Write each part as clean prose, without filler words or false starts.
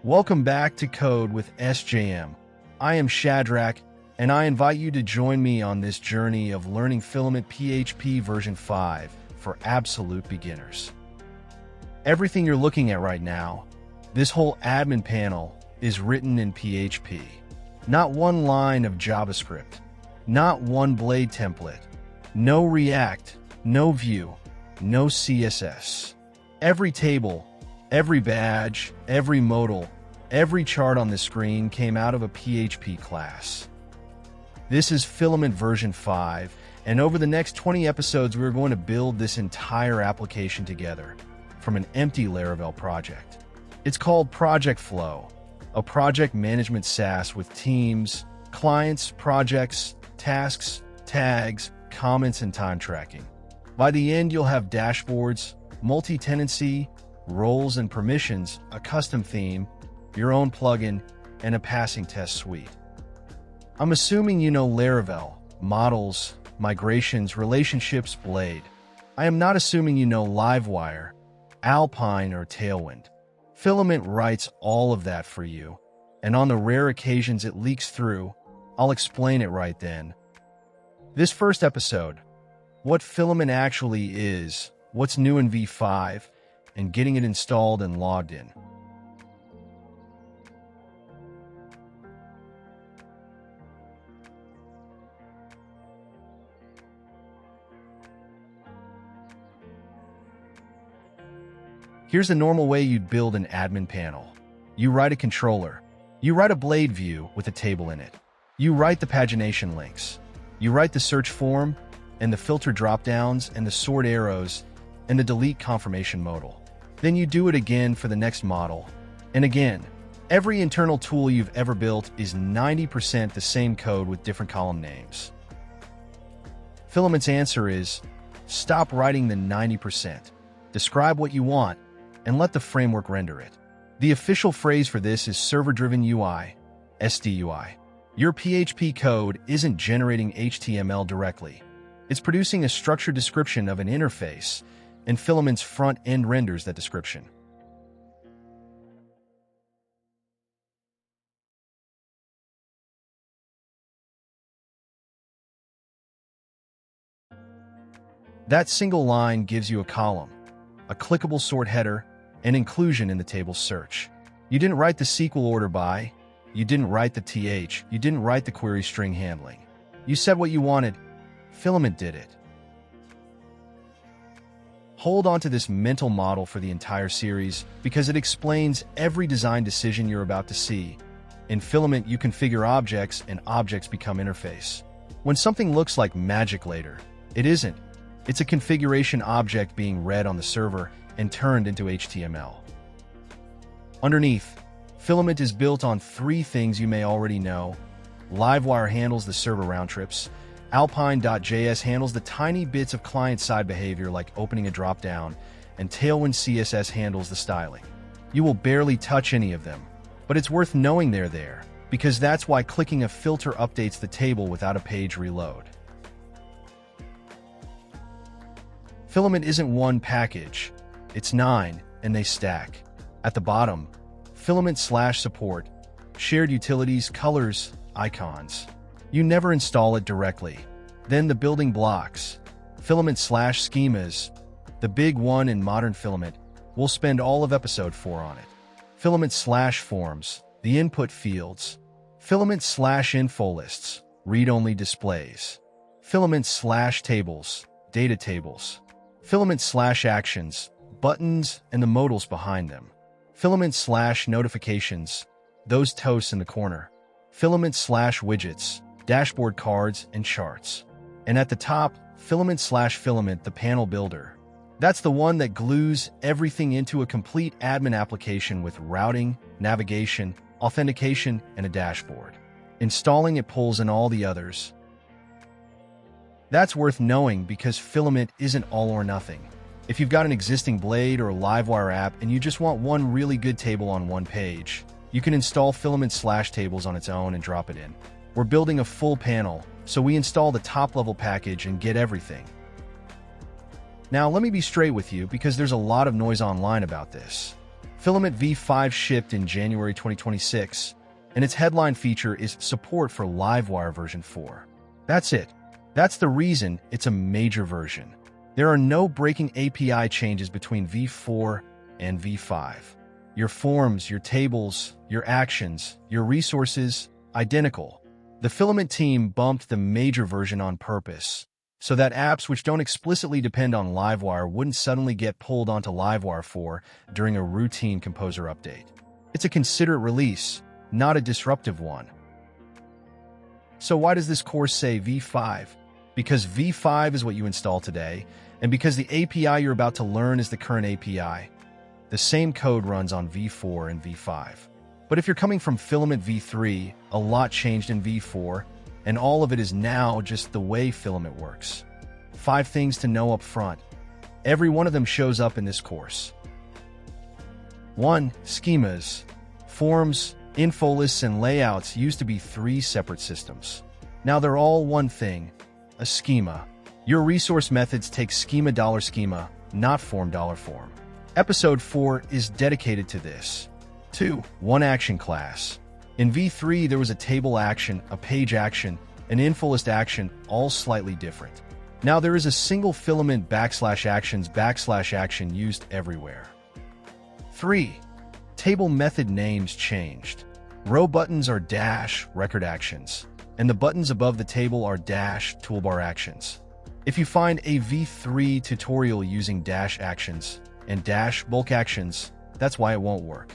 Welcome back to Code with SJM. I am Shadrach, and I invite you to join me on this journey of learning Filament PHP version 5 for absolute beginners. Everything you're looking at right now, this whole admin panel, is written in PHP. Not one line of JavaScript, not one blade template, no React, no Vue, no CSS. Every table, every badge, every modal, every chart on the screen came out of a PHP class. This is Filament version 5, and over the next 20 episodes we're going to build this entire application together from an empty Laravel project. It's called Project Flow, a project management SaaS with teams, clients, projects, tasks, tags, comments, and time tracking. By the end, you'll have dashboards, multi-tenancy, roles and permissions, a custom theme, your own plugin, and a passing test suite. I'm assuming you know Laravel, modals, migrations, relationships, Blade. I am not assuming you know Livewire, Alpine, or Tailwind. Filament writes all of that for you, and on the rare occasions it leaks through, I'll explain it right then. This first episode, what Filament actually is, what's new in V5, and getting it installed and logged in. Here's the normal way you'd build an admin panel. You write a controller. You write a blade view with a table in it. You write the pagination links. You write the search form, and the filter dropdowns, and the sort arrows, and the delete confirmation modal. Then you do it again for the next model. And again, every internal tool you've ever built is 90% the same code with different column names. Filament's answer is, stop writing the 90%. Describe what you want, and let the framework render it. The official phrase for this is server-driven UI, SDUI. Your PHP code isn't generating HTML directly. It's producing a structured description of an interface, and Filament's front-end renders that description. That single line gives you a column, a clickable sort header, and inclusion in the table search. You didn't write the SQL order by, you didn't write the TH, you didn't write the query string handling. You said what you wanted, Filament did it. Hold on to this mental model for the entire series because it explains every design decision you're about to see. In Filament, you configure objects and objects become interface. When something looks like magic later, it isn't. It's a configuration object being read on the server and turned into HTML. Underneath, Filament is built on three things you may already know. Livewire handles the server round trips. Alpine.js handles the tiny bits of client-side behavior like opening a dropdown, and Tailwind CSS handles the styling. You will barely touch any of them, but it's worth knowing they're there, because that's why clicking a filter updates the table without a page reload. Filament isn't one package, it's 9, and they stack. At the bottom, Filament/support, shared utilities, colors, icons. You never install it directly. Then the building blocks, Filament/schemas, the big one in modern Filament. We'll spend all of episode 4 on it. Filament/forms, the input fields. Filament/info lists, read-only displays. Filament/tables, data tables. Filament/actions, buttons, and the modals behind them. Filament/notifications, those toasts in the corner. Filament/widgets, dashboard cards and charts. And at the top, Filament/filament, the panel builder. That's the one that glues everything into a complete admin application with routing, navigation, authentication, and a dashboard. Installing it pulls in all the others. That's worth knowing because Filament isn't all or nothing. If you've got an existing Blade or Livewire app and you just want one really good table on one page, you can install Filament/tables on its own and drop it in. We're building a full panel, so we install the top-level package and get everything. Now, let me be straight with you because there's a lot of noise online about this. Filament v5 shipped in January 2026, and its headline feature is support for Livewire version 4. That's it. That's the reason it's a major version. There are no breaking API changes between v4 and v5. Your forms, your tables, your actions, your resources, identical. The Filament team bumped the major version on purpose, so that apps which don't explicitly depend on Livewire wouldn't suddenly get pulled onto Livewire 4 during a routine composer update. It's a considerate release, not a disruptive one. So why does this course say v5? Because v5 is what you install today, and because the API you're about to learn is the current API. The same code runs on v4 and v5. But if you're coming from Filament v3, a lot changed in v4, and all of it is now just the way Filament works. 5 things to know up front. Every one of them shows up in this course. 1. Schemas. Forms, info lists, and layouts used to be 3 separate systems. Now they're all one thing, a schema. Your resource methods take schema $schema, not form $form. Episode 4 is dedicated to this. 2. One action class. In v3, there was a table action, a page action, an info list action, all slightly different. Now there is a single filament \actions\action used everywhere. 3. Table method names changed. Row buttons are -record actions, and the buttons above the table are -toolbar actions. If you find a v3 tutorial using -actions and -bulk actions, that's why it won't work.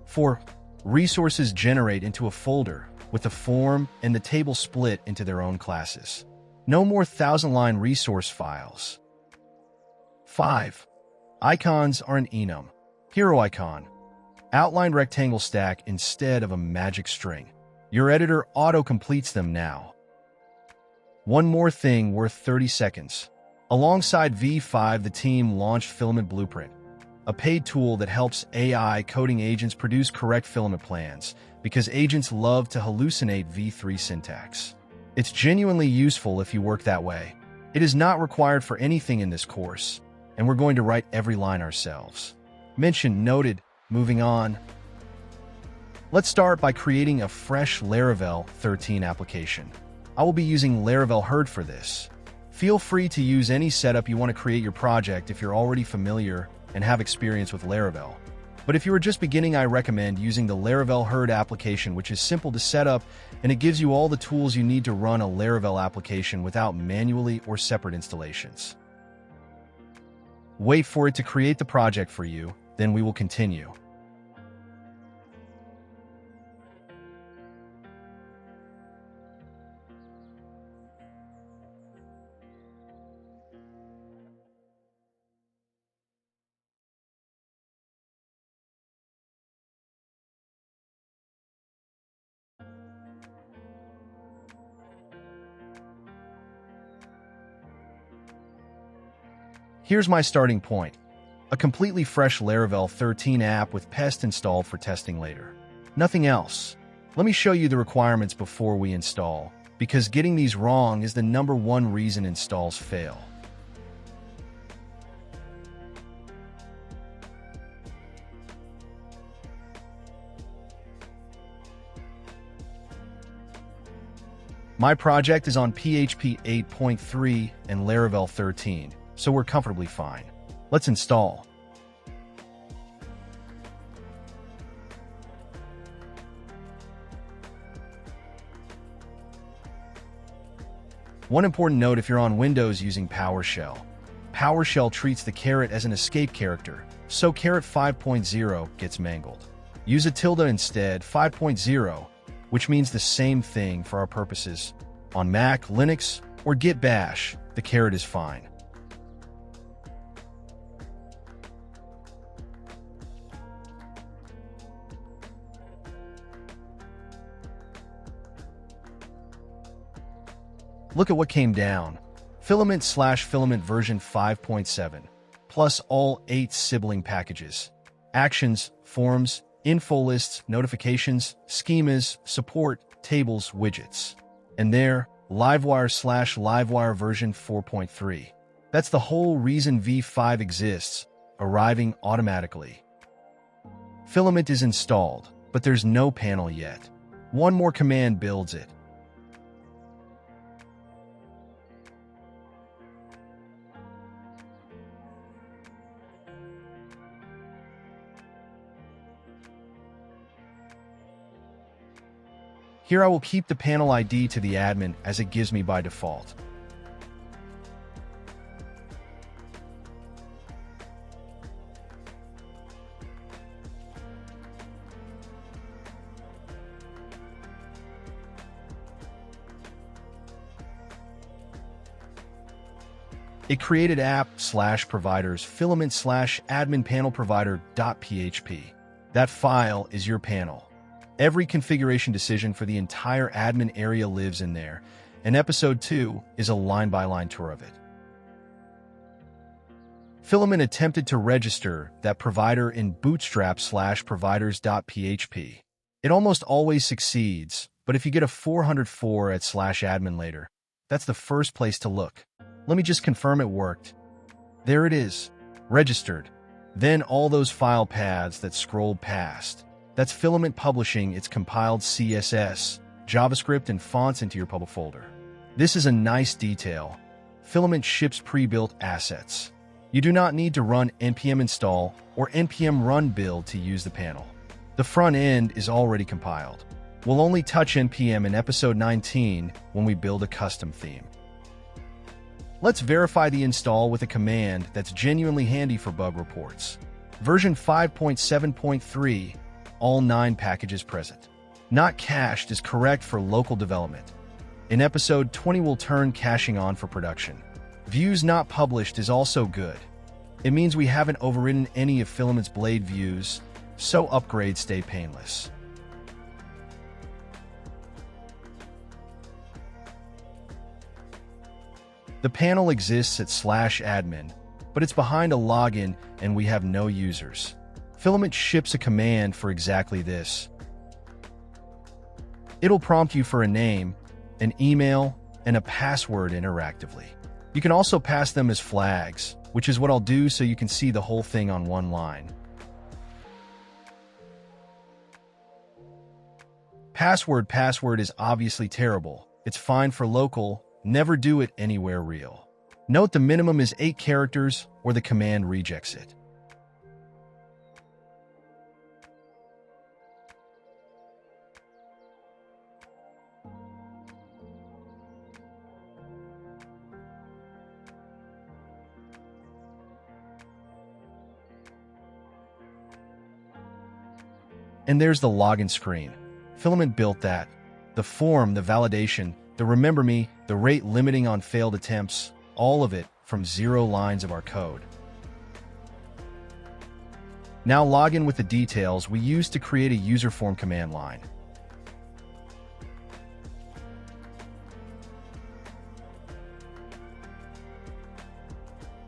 4. Resources generate into a folder, with the form and the table split into their own classes. No more 1,000-line resource files. 5. Icons are an enum. Hero icon. Outlined rectangle stack instead of a magic string. Your editor auto-completes them now. One more thing worth 30 seconds. Alongside v5, the team launched Filament Blueprint, a paid tool that helps AI coding agents produce correct filament plans, because agents love to hallucinate v3 syntax. It's genuinely useful if you work that way. It is not required for anything in this course, and we're going to write every line ourselves. Mention noted. Moving on. Let's start by creating a fresh Laravel 13 application. I will be using Laravel Herd for this. Feel free to use any setup you want to create your project if you're already familiar and have experience with Laravel. But if you are just beginning, I recommend using the Laravel Herd application, which is simple to set up, and it gives you all the tools you need to run a Laravel application without manually or separate installations. Wait for it to create the project for you, then we will continue. Here's my starting point. A completely fresh Laravel 13 app with Pest installed for testing later. Nothing else. Let me show you the requirements before we install, because getting these wrong is the #1 reason installs fail. My project is on PHP 8.3 and Laravel 13, so we're comfortably fine. Let's install. One important note if you're on Windows using PowerShell. PowerShell treats the caret as an escape character, so caret 5.0 gets mangled. Use a tilde instead, 5.0, which means the same thing for our purposes. On Mac, Linux, or Git Bash, the caret is fine. Look at what came down. Filament/Filament version 5.7, plus all 8 sibling packages. Actions, forms, info lists, notifications, schemas, support, tables, widgets. And there, Livewire/Livewire version 4.3. That's the whole reason v5 exists, arriving automatically. Filament is installed, but there's no panel yet. One more command builds it. Here I will keep the panel ID to the admin as it gives me by default. It created app/providers filament/admin panel provider.php. That file is your panel. Every configuration decision for the entire admin area lives in there, and episode 2 is a line-by-line tour of it. Filament attempted to register that provider in bootstrap/providers.php. It almost always succeeds, but if you get a 404 at /admin later, that's the first place to look. Let me just confirm it worked. There it is, registered. Then all those file paths that scrolled past. That's Filament publishing its compiled CSS, JavaScript, and fonts into your public folder. This is a nice detail. Filament ships pre-built assets. You do not need to run npm install or npm run build to use the panel. The front end is already compiled. We'll only touch npm in episode 19 when we build a custom theme. Let's verify the install with a command that's genuinely handy for bug reports. Version 5.7.3, all 9 packages present. Not cached is correct for local development. In episode 20 we'll turn caching on for production. Views not published is also good. It means we haven't overridden any of Filament's blade views, so upgrades stay painless. The panel exists at /admin, but it's behind a login and we have no users. Filament ships a command for exactly this. It'll prompt you for a name, an email, and a password interactively. You can also pass them as flags, which is what I'll do so you can see the whole thing on one line. Password is obviously terrible. It's fine for local. Never do it anywhere real. Note the minimum is 8 characters or the command rejects it. And there's the login screen. Filament built that. The form, the validation, the remember me, the rate limiting on failed attempts, all of it from 0 lines of our code. Now log in with the details we used to create a user form command line.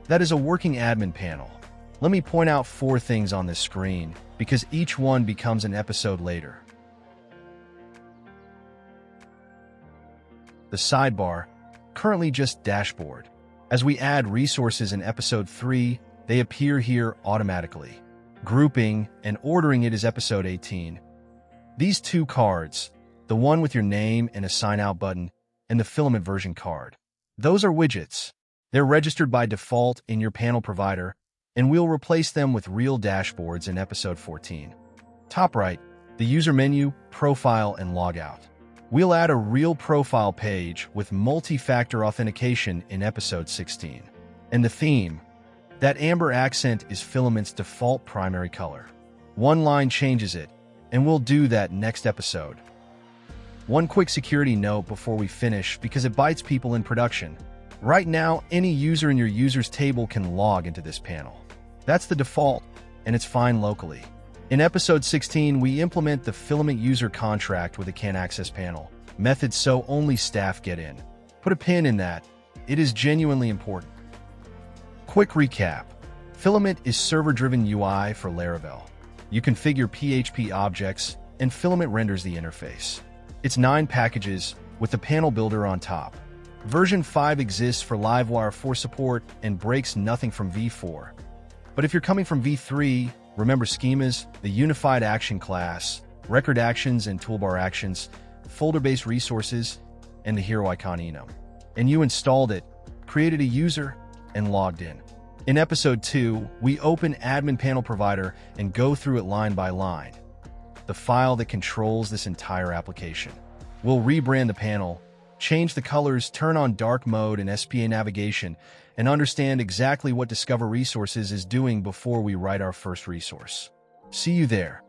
That is a working admin panel. Let me point out 4 things on this screen, because each one becomes an episode later. The sidebar, currently just dashboard. As we add resources in episode 3, they appear here automatically. Grouping and ordering it is episode 18. These 2 cards, the one with your name and a sign out button, and the Filament version card. Those are widgets. They're registered by default in your panel provider, and we'll replace them with real dashboards in episode 14. Top right, the user menu, profile, and logout. We'll add a real profile page with multi-factor authentication in episode 16. And the theme, that amber accent is Filament's default primary color. One line changes it, and we'll do that next episode. One quick security note before we finish because it bites people in production. Right now, any user in your users table can log into this panel. That's the default, and it's fine locally. In episode 16, we implement the Filament user contract with a can access panel method so only staff get in. Put a pin in that. It is genuinely important. Quick recap. Filament is server-driven UI for Laravel. You configure PHP objects, and Filament renders the interface. It's 9 packages with the panel builder on top. Version 5 exists for Livewire 4 support and breaks nothing from v4. But if you're coming from v3, Remember schemas, the unified action class, record actions and toolbar actions, folder-based resources, and the hero icon enum. And you installed it, created a user, and logged in. In episode 2, we open Admin Panel Provider and go through it line by line, the file that controls this entire application. We'll rebrand the panel, change the colors, turn on dark mode and SPA navigation, and understand exactly what Discover Resources is doing before we write our first resource. See you there.